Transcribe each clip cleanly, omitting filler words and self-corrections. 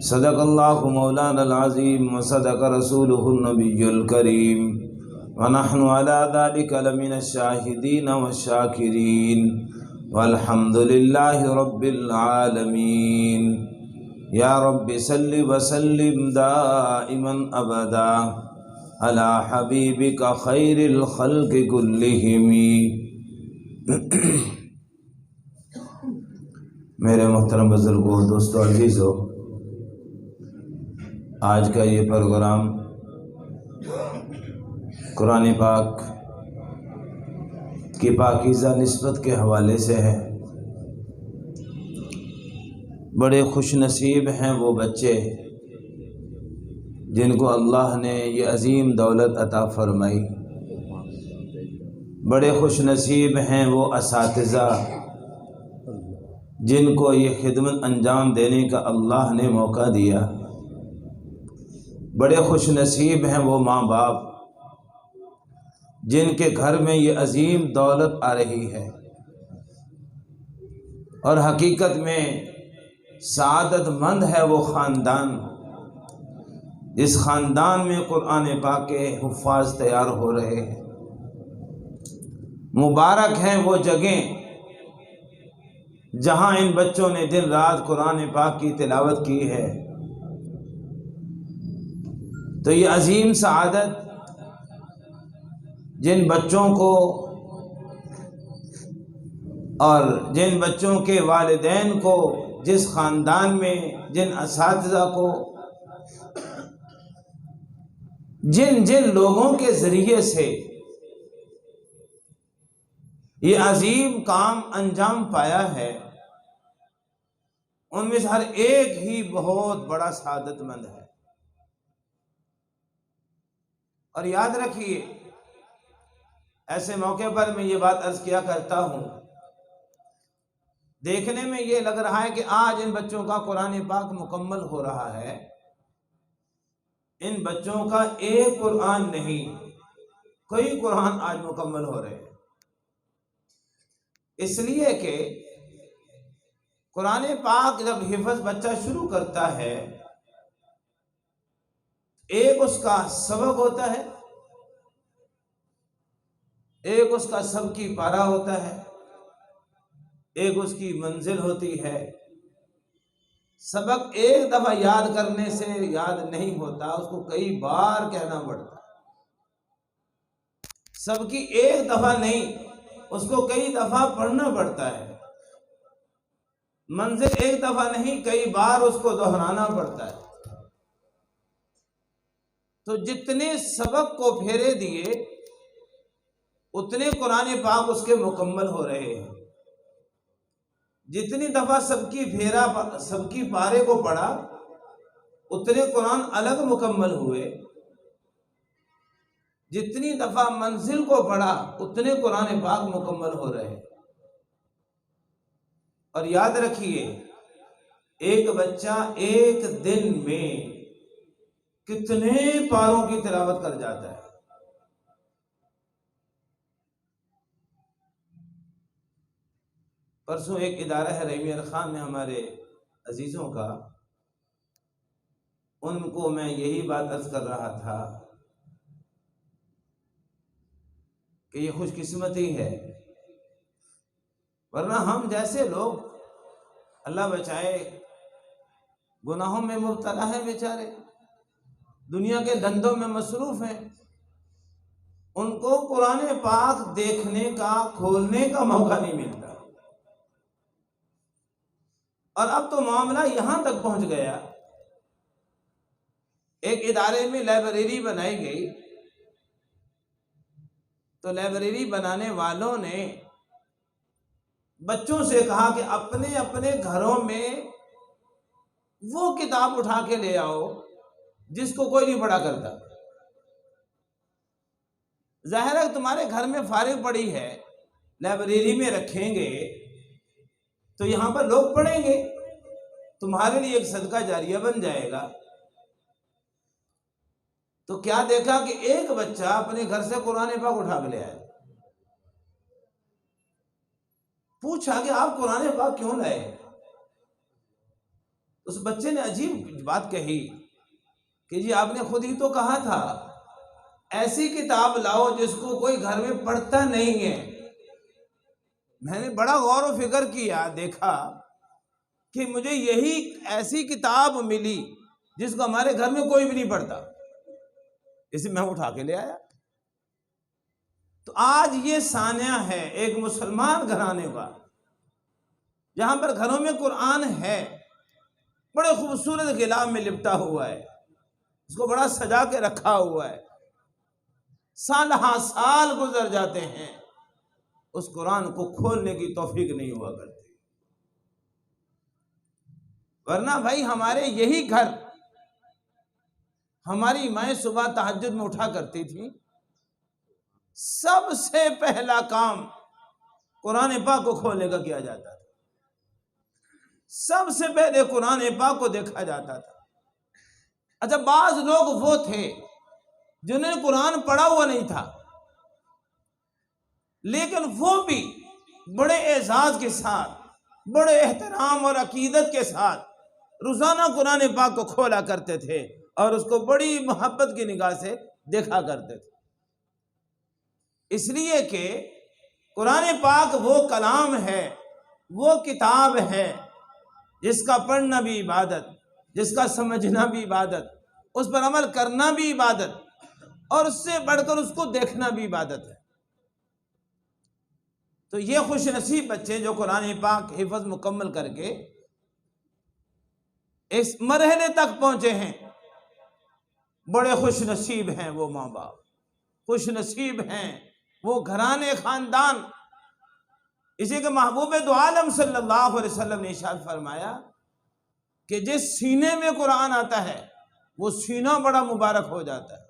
صدق اللہ مولانا العظیم وصدق رسولہ النبی الکریم ونحن علی ذلک لمن الشاہدین والشاکرین والحمد للہ رب العالمین۔ یا رب صل وسلم دائما ابدا علی حبیبک خیر الخلق کلہم۔ میرے محترم بزرگوں، دوستو، عزیزو، آج کا یہ پروگرام قرآن پاک کی پاکیزہ نسبت کے حوالے سے ہے۔ بڑے خوش نصیب ہیں وہ بچے جن کو اللہ نے یہ عظیم دولت عطا فرمائی۔ بڑے خوش نصیب ہیں وہ اساتذہ جن کو یہ خدمت انجام دینے کا اللہ نے موقع دیا۔ بڑے خوش نصیب ہیں وہ ماں باپ جن کے گھر میں یہ عظیم دولت آ رہی ہے، اور حقیقت میں سعادت مند ہے وہ خاندان جس خاندان میں قرآن پاک کے حفاظ تیار ہو رہے ہیں۔ مبارک ہیں وہ جگہیں جہاں ان بچوں نے دن رات قرآن پاک کی تلاوت کی ہے۔ تو یہ عظیم سعادت جن بچوں کو اور جن بچوں کے والدین کو، جس خاندان میں جن اساتذہ کو، جن لوگوں کے ذریعے سے یہ عظیم کام انجام پایا ہے، ان میں سے ہر ایک ہی بہت بڑا سعادت مند ہے۔ اور یاد رکھیے، ایسے موقع پر میں یہ بات عرض کیا کرتا ہوں، دیکھنے میں یہ لگ رہا ہے کہ آج ان بچوں کا قرآن پاک مکمل ہو رہا ہے۔ ان بچوں کا ایک قرآن نہیں، کئی قرآن آج مکمل ہو رہے ہیں، اس لیے کہ قرآن پاک جب حفظ بچہ شروع کرتا ہے، ایک اس کا سبق ہوتا ہے، ایک اس کا سب کی پارہ ہوتا ہے، ایک اس کی منزل ہوتی ہے۔ سبق ایک دفعہ یاد کرنے سے یاد نہیں ہوتا، اس کو کئی بار کہنا پڑتا ہے۔ سب کی ایک دفعہ نہیں، اس کو کئی دفعہ پڑھنا پڑتا ہے۔ منزل ایک دفعہ نہیں، کئی بار اس کو دہرانا پڑتا ہے۔ تو جتنے سبق کو پھیرے دیے، اتنے قرآن پاک اس کے مکمل ہو رہے ہیں۔ جتنی دفعہ سب کی پارے کو پڑھا، اتنے قرآن الگ مکمل ہوئے۔ جتنی دفعہ منزل کو پڑھا، اتنے قرآن پاک مکمل ہو رہے ہیں۔ اور یاد رکھیے، ایک بچہ ایک دن میں کتنے پاروں کی تلاوت کر جاتا ہے۔ پرسوں ایک ادارہ ہے رحیمی خان میں ہمارے عزیزوں کا، ان کو میں یہی بات عرض کر رہا تھا کہ یہ خوش قسمتی ہے، ورنہ ہم جیسے لوگ، اللہ بچائے، گناہوں میں مبتلا ہیں بیچارے، دنیا کے دھندوں میں مصروف ہیں، ان کو قرآن پاک دیکھنے کا، کھولنے کا موقع نہیں ملتا۔ اور اب تو معاملہ یہاں تک پہنچ گیا، ایک ادارے میں لائبریری بنائی گئی، تو لائبریری بنانے والوں نے بچوں سے کہا کہ اپنے اپنے گھروں میں وہ کتاب اٹھا کے لے آؤ جس کو کوئی نہیں پڑھا کرتا۔ ظاہر ہے تمہارے گھر میں فارغ پڑی ہے، لائبریری میں رکھیں گے تو یہاں پر لوگ پڑھیں گے، تمہارے لیے ایک صدقہ جاریہ بن جائے گا۔ تو کیا دیکھا کہ ایک بچہ اپنے گھر سے قرآن پاک اٹھا کے لے آیا۔ پوچھا کہ آپ قرآن پاک کیوں لائے؟ اس بچے نے عجیب بات کہی کہ جی آپ نے خود ہی تو کہا تھا ایسی کتاب لاؤ جس کو کوئی گھر میں پڑھتا نہیں ہے۔ میں نے بڑا غور و فکر کیا، دیکھا کہ مجھے یہی ایسی کتاب ملی جس کو ہمارے گھر میں کوئی بھی نہیں پڑھتا، اسے میں اٹھا کے لے آیا۔ تو آج یہ سانحہ ہے ایک مسلمان گھرانے کا، جہاں پر گھروں میں قرآن ہے، بڑے خوبصورت غلاف میں لپٹا ہوا ہے، اس کو بڑا سجا کے رکھا ہوا ہے، سال ہاں سال گزر جاتے ہیں، اس قرآن کو کھولنے کی توفیق نہیں ہوا کرتی۔ ورنہ بھائی ہمارے یہی گھر، ہماری مائیں صبح تہجد میں اٹھا کرتی تھی، سب سے پہلا کام قرآن پاک کو کھولنے کا کیا جاتا تھا، سب سے پہلے قرآن پاک کو دیکھا جاتا تھا۔ اچھا، بعض لوگ وہ تھے جنہیں قرآن پڑھا ہوا نہیں تھا، لیکن وہ بھی بڑے اعزاز کے ساتھ، بڑے احترام اور عقیدت کے ساتھ روزانہ قرآن پاک کو کھولا کرتے تھے اور اس کو بڑی محبت کی نگاہ سے دیکھا کرتے تھے، اس لیے کہ قرآن پاک وہ کلام ہے، وہ کتاب ہے جس کا پڑھنا بھی عبادت، جس کا سمجھنا بھی عبادت، اس پر عمل کرنا بھی عبادت، اور اس سے بڑھ کر اس کو دیکھنا بھی عبادت ہے۔ تو یہ خوش نصیب بچے جو قرآن پاک حفظ مکمل کر کے اس مرحلے تک پہنچے ہیں، بڑے خوش نصیب ہیں وہ ماں باپ، خوش نصیب ہیں وہ گھرانے خاندان۔ اسی کہ محبوب دو عالم صلی اللہ علیہ وسلم نے ارشاد فرمایا کہ جس سینے میں قرآن آتا ہے وہ سینہ بڑا مبارک ہو جاتا ہے،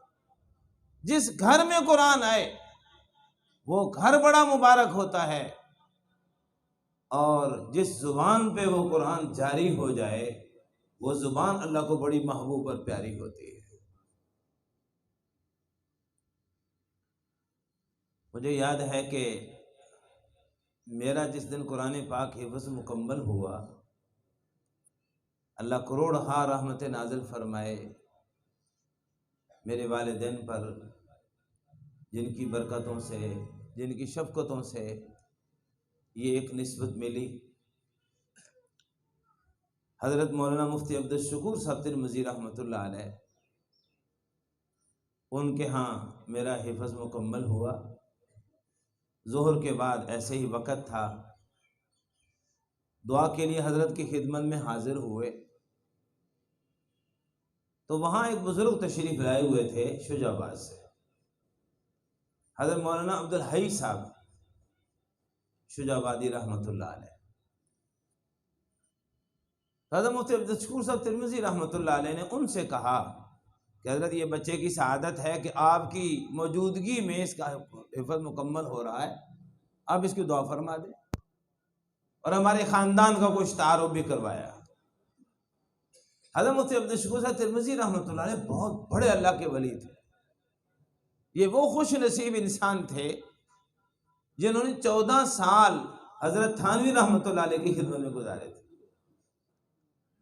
جس گھر میں قرآن آئے وہ گھر بڑا مبارک ہوتا ہے، اور جس زبان پہ وہ قرآن جاری ہو جائے وہ زبان اللہ کو بڑی محبوب اور پیاری ہوتی ہے۔ مجھے یاد ہے کہ میرا جس دن قرآن پاک حفظ مکمل ہوا، اللہ کروڑ ہا رحمت نازل فرمائے میرے والدین پر، جن کی برکتوں سے، جن کی شفقتوں سے یہ ایک نسبت ملی۔ حضرت مولانا مفتی عبدالشکور صاحب ترمذی رحمۃ اللہ علیہ، ان کے ہاں میرا حفظ مکمل ہوا۔ ظہر کے بعد ایسے ہی وقت تھا، دعا کے لیے حضرت کی خدمت میں حاضر ہوئے، تو وہاں ایک بزرگ تشریف لائے ہوئے تھے شجاع آباد سے، حضرت مولانا عبدالحی صاحب شجاع آبادی رحمۃ اللہ علیہ۔ حضرت مفتی عبدالشکور صاحب ترمذی رحمۃ اللہ علیہ نے ان سے کہا کہ حضرت یہ بچے کی سعادت ہے کہ آپ کی موجودگی میں اس کا حفظ مکمل ہو رہا ہے، آپ اس کی دعا فرما دیں، اور ہمارے خاندان کا کچھ تعارف بھی کروایا۔ حضرت مفتی عبدالشکور صاحب ترمذی رحمۃ اللہ علیہ بہت بڑے اللہ کے ولی تھے، یہ وہ خوش نصیب انسان تھے جنہوں نے 14 سال حضرت تھانوی رحمۃ اللہ علیہ کی خدمت میں گزارے تھے،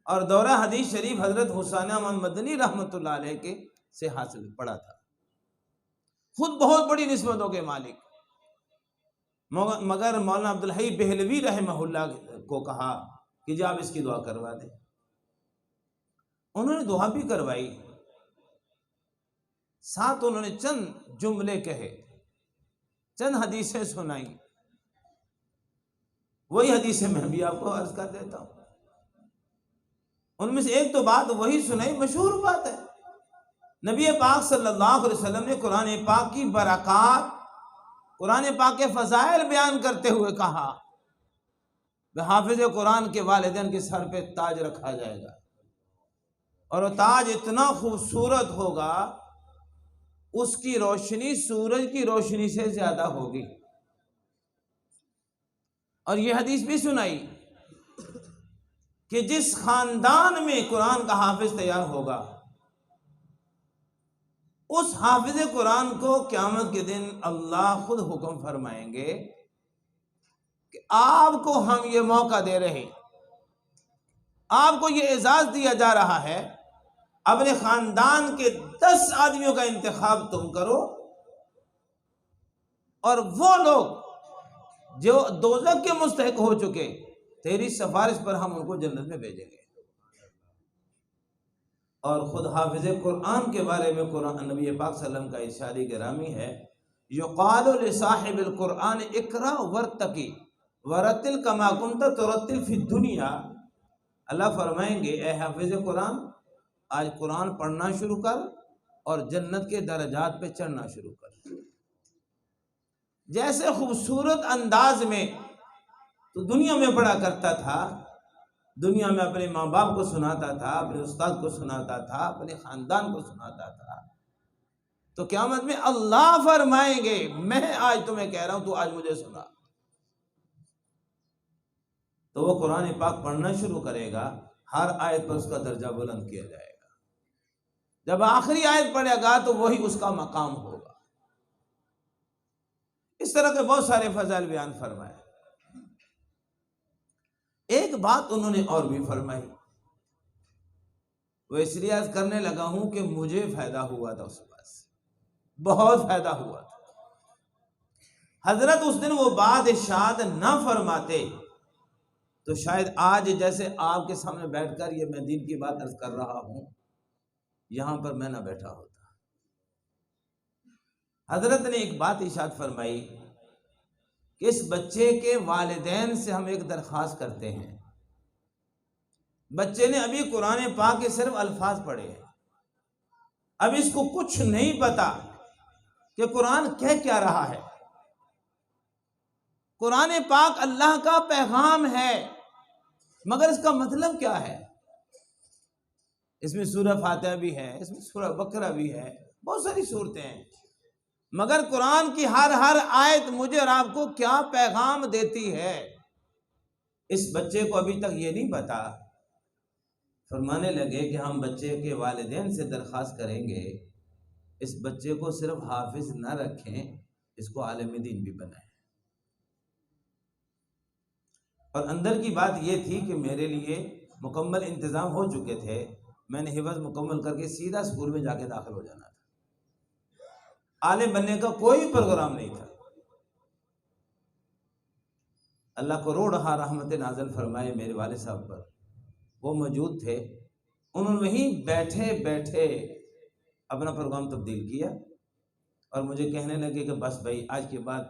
اور دورہ حدیث شریف حضرت حسین احمد مدنی رحمۃ اللہ علیہ کے سے حاصل پڑا تھا، خود بہت بڑی نسبتوں کے مالک، مگر مولانا عبدالحی بہلوی رحمہ اللہ کو کہا کہ جی آپ اس کی دعا کروا دیں۔ انہوں نے دعا بھی کروائی، ساتھ انہوں نے چند جملے کہے، چند حدیثیں سنائی، وہی حدیثیں میں بھی آپ کو عرض کر دیتا ہوں۔ ان میں سے ایک تو بات وہی سنائی، مشہور بات ہے، نبی پاک صلی اللہ علیہ وسلم نے قرآن پاک کی برکات، قرآن پاک کے فضائل بیان کرتے ہوئے کہا کہ حافظ قرآن کے والدین کے سر پہ تاج رکھا جائے گا، اور وہ تاج اتنا خوبصورت ہوگا، اس کی روشنی سورج کی روشنی سے زیادہ ہوگی۔ اور یہ حدیث بھی سنائی کہ جس خاندان میں قرآن کا حافظ تیار ہوگا، اس حافظ قرآن کو قیامت کے دن اللہ خود حکم فرمائیں گے کہ آپ کو ہم یہ موقع دے رہے، آپ کو یہ اعزاز دیا جا رہا ہے اپنے خاندان کے 10 آدمیوں کا انتخاب تم کرو، اور وہ لوگ جو دوزخ کے مستحق ہو چکے، تیری سفارش پر ہم ان کو جنت میں بھیجیں گے۔ اور خود حافظ قرآن کے بارے میں قرآن نبی پاک صلی اللہ علیہ وسلم کا ارشاد گرامی ہے، یقال لصاحب القرآن اقرأ ورتقی ورتل کما کنت ترتل فی الدنیا۔ اللہ فرمائیں گے اے حافظ قرآن، آج قرآن پڑھنا شروع کر اور جنت کے درجات پہ چڑھنا شروع کر۔ جیسے خوبصورت انداز میں تو دنیا میں پڑھا کرتا تھا، دنیا میں اپنے ماں باپ کو سناتا تھا، اپنے استاد کو سناتا تھا، اپنے خاندان کو سناتا تھا، تو قیامت میں اللہ فرمائیں گے میں آج تمہیں کہہ رہا ہوں تو آج مجھے سنا۔ تو وہ قرآن پاک پڑھنا شروع کرے گا، ہر آیت پر اس کا درجہ بلند کیا جائے گا۔ جب آخری آیت پڑھے گا تو وہی اس کا مقام ہوگا۔ اس طرح کے بہت سارے فضائل بیان فرمائے۔ ایک بات انہوں نے اور بھی فرمائی، وہ اس لیے عرض کرنے لگا ہوں کہ مجھے فائدہ ہوا تھا اس بات سے، بہت فائدہ ہوا تھا۔ حضرت اس دن وہ بات ارشاد نہ فرماتے تو شاید آج جیسے آپ کے سامنے بیٹھ کر یہ میں دین کی بات عرض کر رہا ہوں، یہاں پر میں نہ بیٹھا ہوتا۔ حضرت نے ایک بات ارشاد فرمائی کہ اس بچے کے والدین سے ہم ایک درخواست کرتے ہیں، بچے نے ابھی قرآن پاک کے صرف الفاظ پڑھے ہیں، اب اس کو کچھ نہیں پتا کہ قرآن کہہ کیا رہا ہے۔ قرآن پاک اللہ کا پیغام ہے، مگر اس کا مطلب کیا ہے؟ اس میں سورہ فاتحہ بھی ہے، اس میں سورہ بقرہ بھی ہے، بہت ساری صورتیں ہیں، مگر قرآن کی ہر آیت مجھے اور آپ کو کیا پیغام دیتی ہے، اس بچے کو ابھی تک یہ نہیں پتا۔ فرمانے لگے کہ ہم بچے کے والدین سے درخواست کریں گے اس بچے کو صرف حافظ نہ رکھیں، اس کو عالم دین بھی بنائیں۔ اور اندر کی بات یہ تھی کہ میرے لیے مکمل انتظام ہو چکے تھے، میں نے حفظ مکمل کر کے سیدھا اسکول میں جا کے داخل ہو جانا تھا، عالم بننے کا کوئی پروگرام نہیں تھا۔ اللہ کروڑہا رحمت نازل فرمائے میرے والد صاحب پر، وہ موجود تھے، انہوں نے وہیں بیٹھے بیٹھے اپنا پروگرام تبدیل کیا اور مجھے کہنے لگے کہ بس بھائی آج کے بعد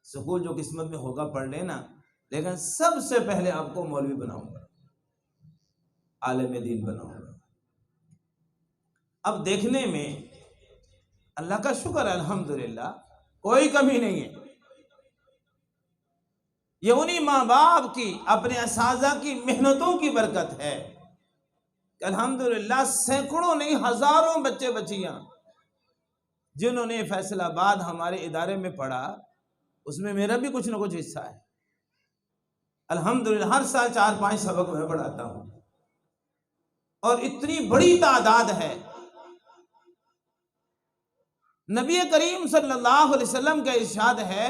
سکول جو قسمت میں ہوگا پڑھ لینا، لیکن سب سے پہلے آپ کو مولوی بناؤں گا، عالم دین بناؤں گا۔ اب دیکھنے میں اللہ کا شکر ہے، الحمدللہ کوئی کمی نہیں ہے، یہ انہی ماں باپ کی اپنے اساتذہ کی محنتوں کی برکت ہے کہ الحمدللہ سینکڑوں نہیں ہزاروں بچے بچیاں جنہوں نے فیصل آباد ہمارے ادارے میں پڑھا، اس میں میرا بھی کچھ نہ کچھ حصہ ہے۔ الحمدللہ ہر سال 4-5 سبق میں پڑھاتا ہوں، اور اتنی بڑی تعداد ہے۔ نبی کریم صلی اللہ علیہ وسلم کا ارشاد ہے،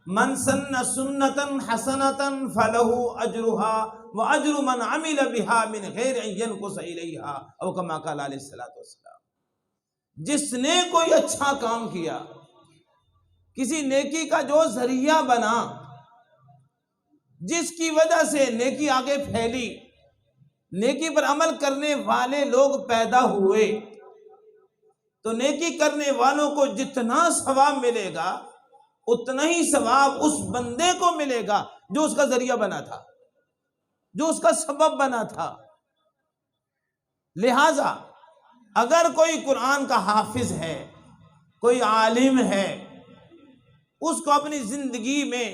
من سن سنتا حسنتا فلہ اجرہا واجر من عمل بہا من غیر ان ینقص الیہا، او کما قال علیہ الصلوۃ والسلام۔ جس نے کوئی اچھا کام کیا، کسی نیکی کا جو ذریعہ بنا، جس کی وجہ سے نیکی آگے پھیلی، نیکی پر عمل کرنے والے لوگ پیدا ہوئے، تو نیکی کرنے والوں کو جتنا ثواب ملے گا اتنا ہی ثواب اس بندے کو ملے گا جو اس کا ذریعہ بنا تھا، جو اس کا سبب بنا تھا۔ لہذا اگر کوئی قرآن کا حافظ ہے، کوئی عالم ہے، اس کو اپنی زندگی میں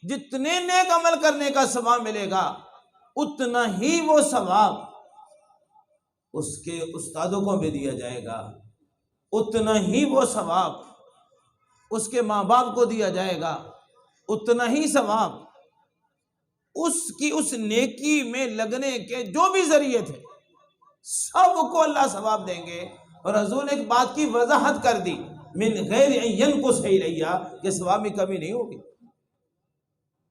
جتنے نیک عمل کرنے کا ثواب ملے گا اتنا ہی وہ ثواب اس کے استادوں کو بھی دیا جائے گا، اتنا ہی وہ ثواب اس کے ماں باپ کو دیا جائے گا، اتنا ہی ثواب اس کی اس نیکی میں لگنے کے جو بھی ذریعے تھے سب کو اللہ ثواب دیں گے۔ اور حضور نے ایک بات کی وضاحت کر دی، من غیر ان ینقص الیہا، کہ ثواب میں کمی نہیں ہوگی۔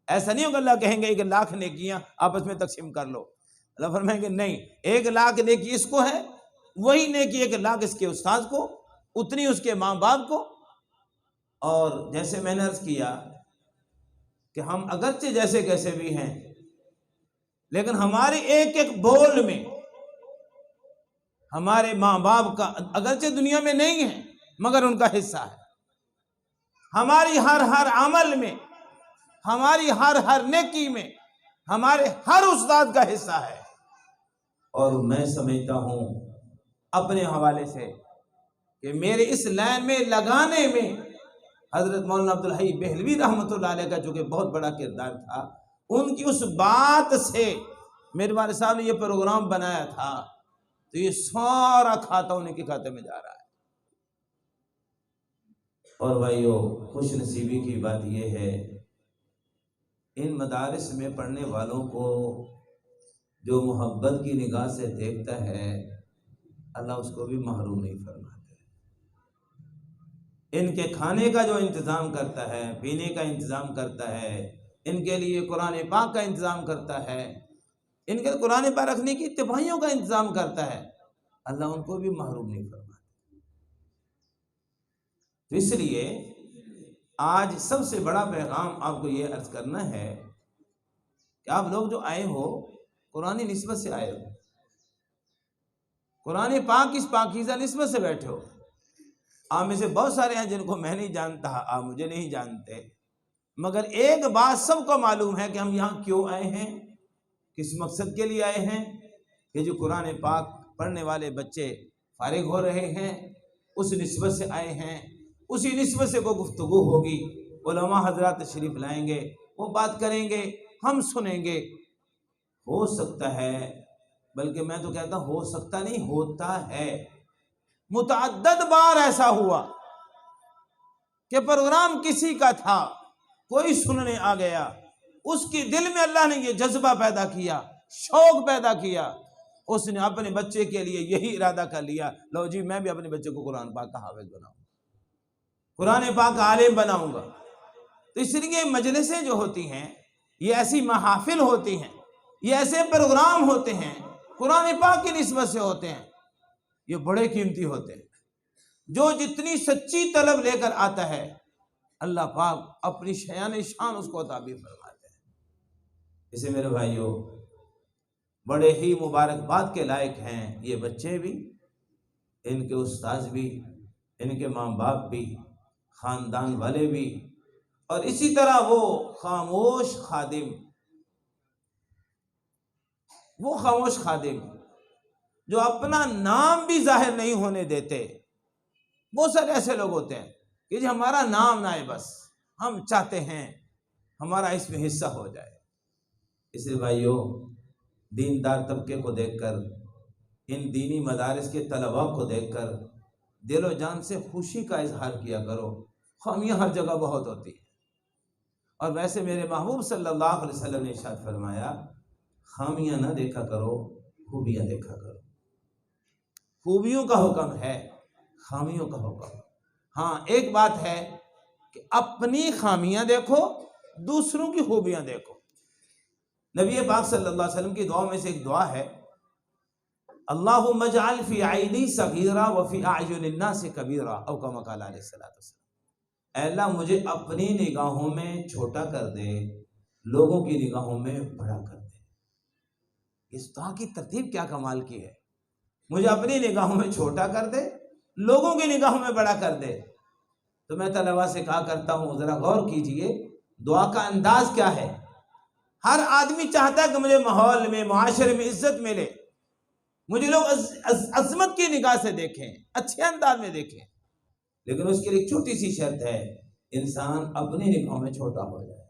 ایسا نہیں ہوگا اللہ کہیں گے کہ 1,00,000 نیکیاں آپس میں تقسیم کر لو، اللہ فرمائیں گے نہیں، 1,00,000 نیکی اس کو ہے، وہی نیکی 1,00,000 اس کے استاذ کو، اتنی اس کے ماں باپ کو۔ اور جیسے میں نے عرض کیا کہ ہم اگرچہ جیسے کیسے بھی ہیں، لیکن ہمارے ایک ایک بول میں ہمارے ماں باپ کا اگرچہ دنیا میں نہیں ہے مگر ان کا حصہ ہے، ہماری ہر عمل میں، ہماری ہر نیکی میں، ہمارے ہر استاد کا حصہ ہے۔ اور میں سمجھتا ہوں اپنے حوالے سے کہ میرے اس لائن میں لگانے میں حضرت مولانا عبدالحی بہلوی رحمۃ اللہ علیہ کا جو کہ بہت بڑا کردار تھا، ان کی اس بات سے میرے والد صاحب نے یہ پروگرام بنایا تھا، تو یہ سارا کھاتا انہیں کے کھاتے میں جا رہا ہے۔ اور بھائیو، خوش نصیبی کی بات یہ ہے، ان مدارس میں پڑھنے والوں کو جو محبت کی نگاہ سے دیکھتا ہے، اللہ اس کو بھی محروم نہیں فرماتا۔ ان کے کھانے کا جو انتظام کرتا ہے، پینے کا انتظام کرتا ہے، ان کے لیے قرآن پاک کا انتظام کرتا ہے، ان کے قرآن پاک رکھنے کی تفاہیوں کا انتظام کرتا ہے، اللہ ان کو بھی محروم نہیں فرماتا۔ تو اس لیے آج سب سے بڑا پیغام آپ کو یہ عرض کرنا ہے کہ آپ لوگ جو آئے ہو قرآن نسبت سے آئے ہو، قرآن پاک اس پاکیزہ نسبت سے بیٹھے ہو۔ آپ میں سے بہت سارے ہیں جن کو میں نہیں جانتا، آپ مجھے نہیں جانتے، مگر ایک بات سب کو معلوم ہے کہ ہم یہاں کیوں آئے ہیں، کس مقصد کے لیے آئے ہیں۔ کہ جو قرآن پاک پڑھنے والے بچے فارغ ہو رہے ہیں، اس نسبت سے آئے ہیں، اسی نسبت سے کوئی گفتگو ہوگی، علماء حضرات تشریف لائیں گے، وہ بات کریں گے، ہم سنیں گے۔ ہو سکتا ہے، بلکہ میں تو کہتا ہوں ہو سکتا نہیں، ہوتا ہے، متعدد بار ایسا ہوا کہ پروگرام کسی کا تھا، کوئی سننے آ گیا، اس کی دل میں اللہ نے یہ جذبہ پیدا کیا، شوق پیدا کیا، اس نے اپنے بچے کے لیے یہی ارادہ کر لیا، لو جی میں بھی اپنے بچے کو قرآن پاک کا حافظ بناؤں، قرآن پاک کا عالم بناؤں گا۔ تو اس لیے مجلسیں جو ہوتی ہیں، یہ ایسی محافل ہوتی ہیں، یہ ایسے پروگرام ہوتے ہیں، قرآن پاک کی نسبت سے ہوتے ہیں، یہ بڑے قیمتی ہوتے ہیں۔ جو جتنی سچی طلب لے کر آتا ہے، اللہ پاک اپنی شیان شان اس کو تعبیر فرماتے ہیں۔ اسے میرے بھائیوں، بڑے ہی مبارکباد کے لائق ہیں یہ بچے بھی، ان کے استاذ بھی، ان کے ماں باپ بھی، خاندان والے بھی، اور اسی طرح وہ خاموش خادم جو اپنا نام بھی ظاہر نہیں ہونے دیتے۔ بہت سارے ایسے لوگ ہوتے ہیں کہ جی ہمارا نام نہ آئے، بس ہم چاہتے ہیں ہمارا اس میں حصہ ہو جائے۔ اس لیے بھائیوں، دیندار طبقے کو دیکھ کر، ان دینی مدارس کے طلباء کو دیکھ کر دل و جان سے خوشی کا اظہار کیا کرو۔ خامیاں ہر جگہ بہت ہوتی ہیں، اور ویسے میرے محبوب صلی اللہ علیہ وسلم نے ارشاد فرمایا، خامیاں نہ دیکھا کرو، خوبیاں دیکھا کرو۔ خوبیوں کا حکم ہے، خامیوں کا حکم۔ ہاں ایک بات ہے کہ اپنی خامیاں دیکھو، دوسروں کی خوبیاں دیکھو۔ نبی پاک صلی اللہ علیہ وسلم کی دعا میں سے ایک دعا ہے، اللہم اجعل فی عینی صغیرا وفی اعین الناس کبیرا، او کما قال علیہ الصلوۃ والسلام۔ اے اللہ مجھے اپنی نگاہوں میں چھوٹا کر دے، لوگوں کی نگاہوں میں بڑا کر دے۔ اس دعا کی ترتیب کیا کمال کی ہے، مجھے اپنی نگاہوں میں چھوٹا کر دے، لوگوں کی نگاہوں میں بڑا کر دے۔ تو میں طلباء سے کہا کرتا ہوں، ذرا غور کیجئے دعا کا انداز کیا ہے۔ ہر آدمی چاہتا ہے کہ مجھے ماحول میں، معاشرے میں عزت ملے، مجھے لوگ عظمت کی نگاہ سے دیکھیں، اچھے انداز میں دیکھیں، لیکن اس کے لیے چھوٹی سی شرط ہے، انسان اپنی نگاہوں میں چھوٹا ہو جائے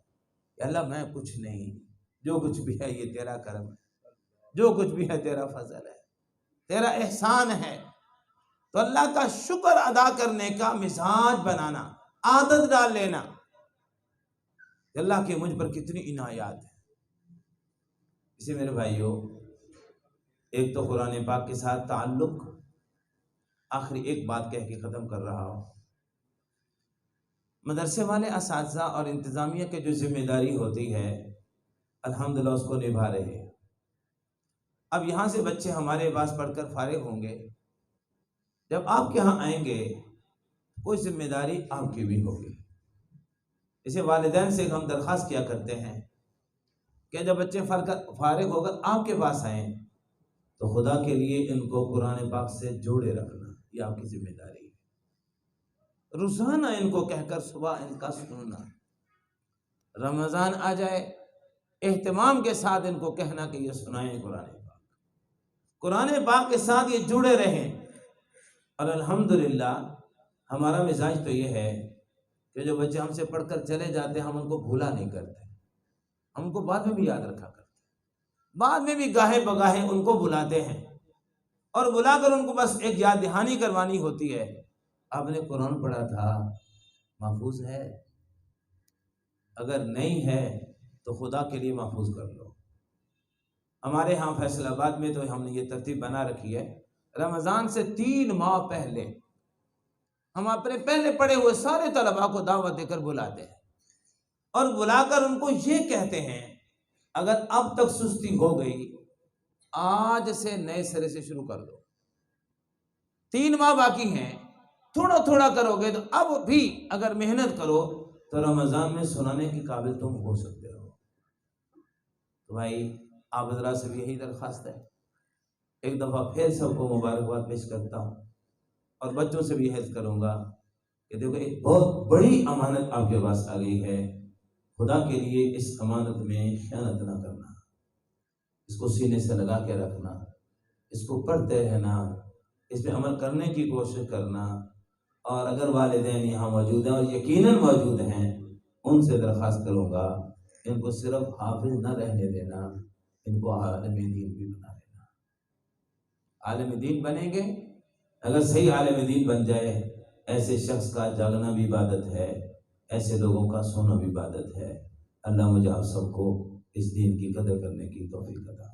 کہ اللہ میں کچھ نہیں، جو کچھ بھی ہے یہ تیرا کرم ہے، جو کچھ بھی ہے تیرا فضل ہے، تیرا احسان ہے۔ تو اللہ کا شکر ادا کرنے کا مزاج بنانا، عادت ڈال لینا کہ اللہ کی مجھ پر کتنی عنایات ہے۔ اسی میرے بھائیوں، ایک تو قرآن پاک کے ساتھ تعلق، آخری ایک بات کہہ کے ختم کر رہا ہوں۔ مدرسے والے اساتذہ اور انتظامیہ کے جو ذمہ داری ہوتی ہے، الحمدللہ اس کو نبھا رہے ہیں۔ اب یہاں سے بچے ہمارے پاس پڑھ کر فارغ ہوں گے، جب آپ کے ہاں آئیں گے کوئی ذمہ داری آپ کی بھی ہوگی۔ اسے والدین سے ہم درخواست کیا کرتے ہیں کہ جب بچے فارغ ہو کر آپ کے پاس آئیں تو خدا کے لیے ان کو قرآن پاک سے جوڑے رکھنا، یہ آپ کی ذمہ داری ہے۔ روزانہ ان کو کہہ کر صبح ان کا سننا، رمضان آ جائے اہتمام کے ساتھ ان کو کہنا کہ یہ سنائیں قرآن پاک کے ساتھ یہ جڑے رہیں۔ اور الحمدللہ ہمارا مزاج تو یہ ہے کہ جو بچے ہم سے پڑھ کر چلے جاتے ہیں ہم ان کو بھولا نہیں کرتے، ہم ان کو بعد میں بھی یاد رکھا کرتے ہیں، بعد میں بھی گاہے بگاہے ان کو بلاتے ہیں، اور بلا کر ان کو بس ایک یاد دہانی کروانی ہوتی ہے۔ آپ نے قرآن پڑھا تھا، محفوظ ہے؟ اگر نہیں ہے تو خدا کے لیے محفوظ کر لو۔ ہمارے ہاں فیصل آباد میں تو ہم نے یہ ترتیب بنا رکھی ہے، رمضان سے 3 ماہ پہلے ہم اپنے پہلے پڑھے ہوئے سارے طلباء کو دعوت دے کر بلاتے ہیں، اور بلا کر ان کو یہ کہتے ہیں اگر اب تک سستی ہو گئی آج سے نئے سرے سے شروع کر دو، 3 ماہ باقی ہیں، تھوڑا تھوڑا کرو گے تو اب بھی اگر محنت کرو تو رمضان میں سنانے کے قابل تم ہو سکتے ہو۔ تو بھائی آپ حضرات سے بھی یہی درخواست ہے، ایک دفعہ پھر سب کو مبارکباد پیش کرتا ہوں، اور بچوں سے بھی عہد کروں گا کہ دیکھو ایک بہت بڑی امانت آپ کے پاس آ گئی ہے، خدا کے لیے اس امانت میں خیانت نہ کرنا، اس کو سینے سے لگا کے رکھنا، اس کو پڑھتے رہنا، اس پہ عمل کرنے کی کوشش کرنا، اور اگر والدین یہاں موجود ہیں اور یقیناً موجود ہیں ان سے درخواست کروں گا ان کو صرف حافظ نہ رہنے دینا، ان کو عالم دین بھی بنا دینا۔ عالم دین بنیں گے، اگر صحیح عالم دین بن جائے، ایسے شخص کا جاگنا بھی عبادت ہے، ایسے لوگوں کا سونا بھی عبادت ہے۔ اللہ مجھے آپ سب کو اس دین کی قدر کرنے کی توفیق عطا